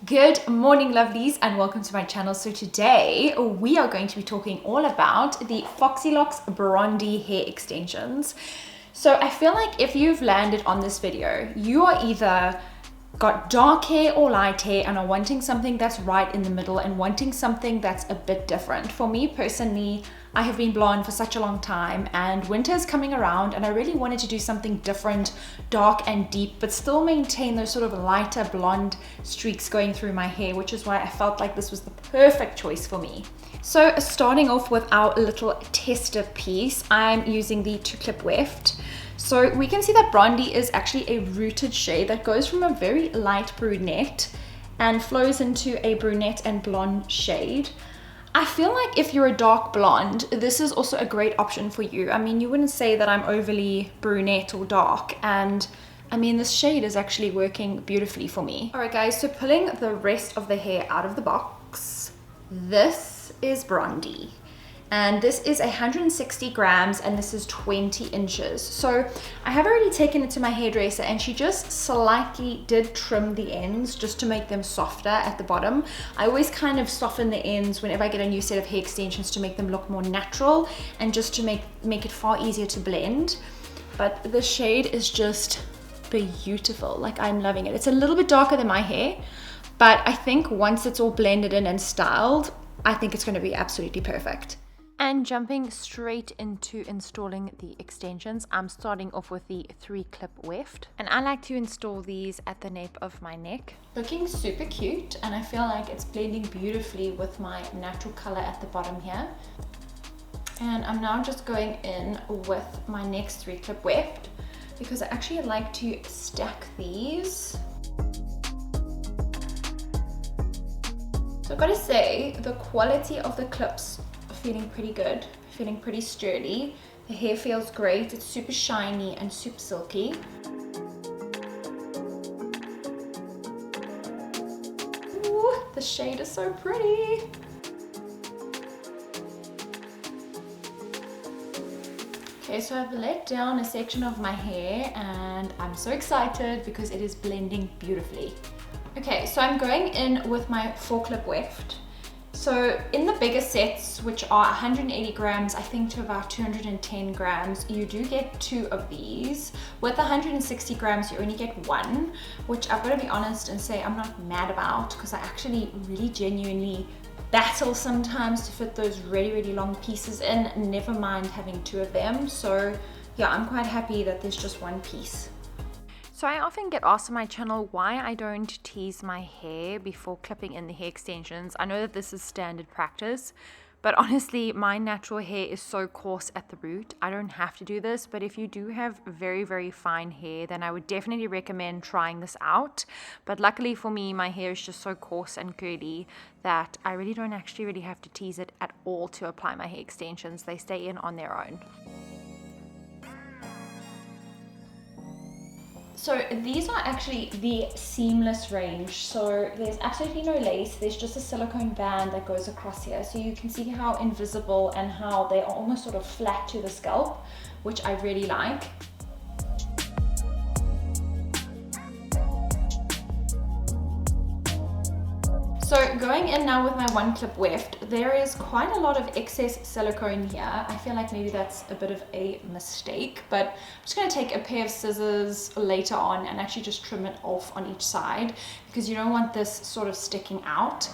Good morning, lovelies, and welcome to my channel. So today we are going to be talking all about the Foxy Locks Brondie hair extensions. So I feel like if you've landed on this video, you are either got dark hair or light hair and are wanting something that's right in the middle and wanting something that's a bit different. For me personally, I have been blonde for such a long time and winter is coming around and I really wanted to do something different, dark and deep, but still maintain those sort of lighter blonde streaks going through my hair, which is why I felt like this was the perfect choice for me. So starting off with our little tester piece, I'm using the 2-clip weft. So we can see that Brondie is actually a rooted shade that goes from a very light brunette and flows into a brunette and blonde shade. I feel like if you're a dark blonde, this is also a great option for you. I mean, you wouldn't say that I'm overly brunette or dark, and I mean, this shade is actually working beautifully for me. All right, guys, so pulling the rest of the hair out of the box, this is Brondie. And this is 160 grams and this is 20 inches. So I have already taken it to my hairdresser and she just slightly did trim the ends just to make them softer at the bottom. I always kind of soften the ends whenever I get a new set of hair extensions to make them look more natural and just to make it far easier to blend. But the shade is just beautiful. Like, I'm loving it. It's a little bit darker than my hair, but I think once it's all blended in and styled, I think it's going to be absolutely perfect. And jumping straight into installing the extensions, I'm starting off with the 3-clip weft. And I like to install these at the nape of my neck. Looking super cute, and I feel like it's blending beautifully with my natural color at the bottom here. And I'm now just going in with my next 3-clip weft because I actually like to stack these. So I've got to say, the quality of the clips feeling pretty good, feeling pretty sturdy. The hair feels great. It's super shiny and super silky. Ooh, the shade is so pretty. Okay, so I've let down a section of my hair and I'm so excited because it is blending beautifully. Okay, so I'm going in with my 4-clip weft. So in the bigger sets, which are 180 grams, I think to about 210 grams, you do get 2 of these. With 160 grams, you only get 1, which I've got to be honest and say I'm not mad about because I actually really genuinely battle sometimes to fit those really long pieces in, never mind having 2 of them. So yeah, I'm quite happy that there's just 1 piece. So I often get asked on my channel why I don't tease my hair before clipping in the hair extensions. I know that this is standard practice, but honestly, my natural hair is so coarse at the root. I don't have to do this, but if you do have very fine hair, then I would definitely recommend trying this out. But luckily for me, my hair is just so coarse and curly that I really don't actually really have to tease it at all to apply my hair extensions. They stay in on their own. So these are actually the seamless range. So there's absolutely no lace. There's just a silicone band that goes across here. So you can see how invisible and how they are almost sort of flat to the scalp, which I really like. So going in now with my 1-clip weft, there is quite a lot of excess silicone here. I feel like maybe that's a bit of a mistake, but I'm just going to take a pair of scissors later on and actually just trim it off on each side because you don't want this sort of sticking out.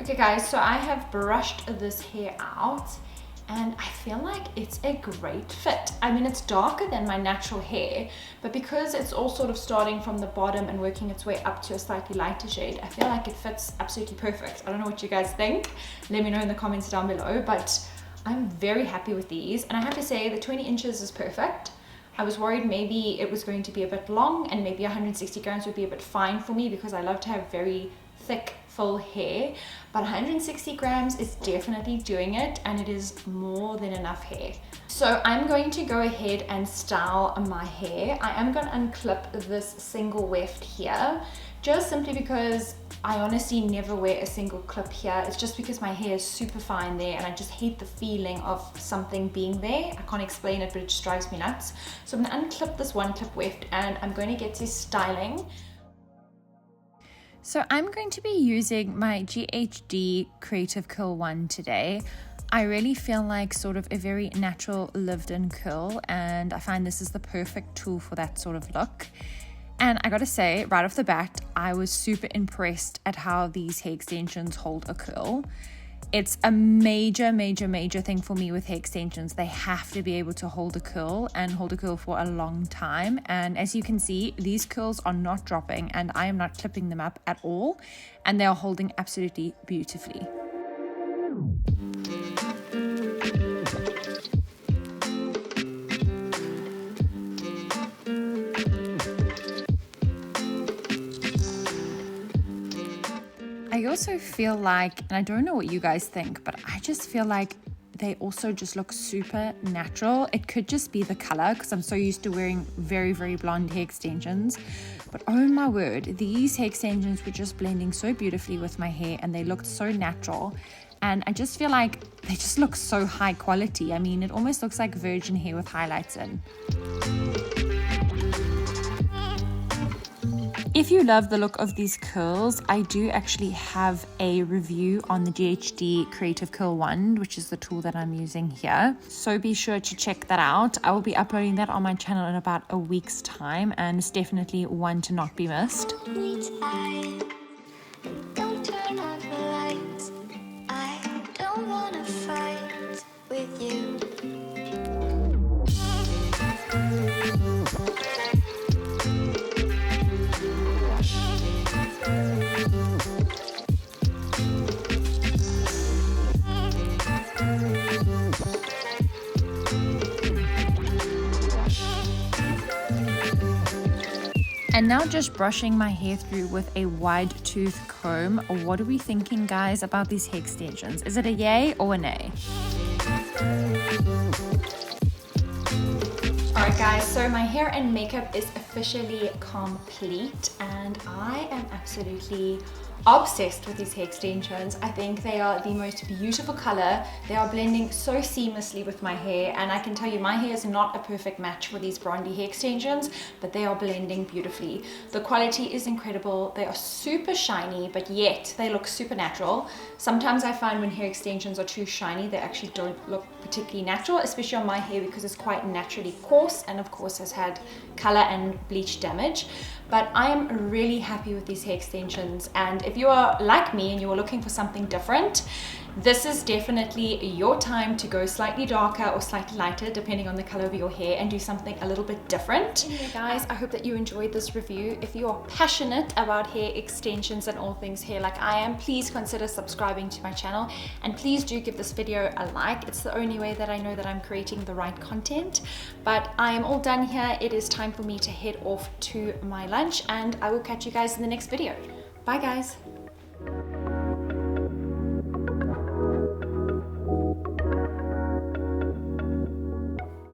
Okay guys, so I have brushed this hair out and I feel like it's a great fit. I mean, it's darker than my natural hair, but because it's all sort of starting from the bottom and working its way up to a slightly lighter shade, I feel like it fits absolutely perfect. I don't know what you guys think. Let me know in the comments down below, but I'm very happy with these. And I have to say the 20 inches is perfect. I was worried maybe it was going to be a bit long and maybe 160 grams would be a bit fine for me because I love to have very thick full hair, but 160 grams is definitely doing it and it is more than enough hair. So I'm going to go ahead and style my hair. I am going to unclip this single weft here just simply because I honestly never wear a single clip here. It's just because my hair is super fine there and I just hate the feeling of something being there. I can't explain it, but it just drives me nuts. So I'm gonna unclip this one clip left and I'm going to get to styling. So I'm going to be using my GHD Creative Curl 1 today. I really feel like sort of a very natural lived-in curl, and I find this is the perfect tool for that sort of look. And I gotta say, right off the bat, I was super impressed at how these hair extensions hold a curl. It's a major thing for me with hair extensions. They have to be able to hold a curl and hold a curl for a long time. And as you can see, these curls are not dropping and I am not clipping them up at all. And they are holding absolutely beautifully. I also feel like, and I don't know what you guys think, but I just feel like they also just look super natural. It could just be the color because I'm so used to wearing very blonde hair extensions. But oh my word, these hair extensions were just blending so beautifully with my hair and they looked so natural. And I just feel like they just look so high quality. I mean, it almost looks like virgin hair with highlights in. If you love the look of these curls, I do actually have a review on the GHD Creative Curl 1, which is the tool that I'm using here. So be sure to check that out. I will be uploading that on my channel in about a week's time, and it's definitely one to not be missed. Don't turn on the lights. I don't wanna fight with you. And now just brushing my hair through with a wide tooth comb. What are we thinking, guys, about these hair extensions? Is it a yay or a nay? Alright guys, so my hair and makeup is officially complete and I am absolutely obsessed with these hair extensions. I think they are the most beautiful color. They are blending so seamlessly with my hair, and I can tell you my hair is not a perfect match for these Brondie hair extensions, but they are blending beautifully. The quality is incredible. They are super shiny, but yet they look super natural. Sometimes I find when hair extensions are too shiny, they actually don't look particularly natural, especially on my hair because it's quite naturally coarse and of course has had color and bleach damage. But I am really happy with these hair extensions, and if you are like me and you are looking for something different, this is definitely your time to go slightly darker or slightly lighter depending on the color of your hair and do something a little bit different. Anyway guys, I hope that you enjoyed this review. If you are passionate about hair extensions and all things hair like I am, please consider subscribing to my channel and please do give this video a like. It's the only way that I know that I'm creating the right content. But I am all done here. It is time for me to head off to my lunch and I will catch you guys in the next video. Bye guys.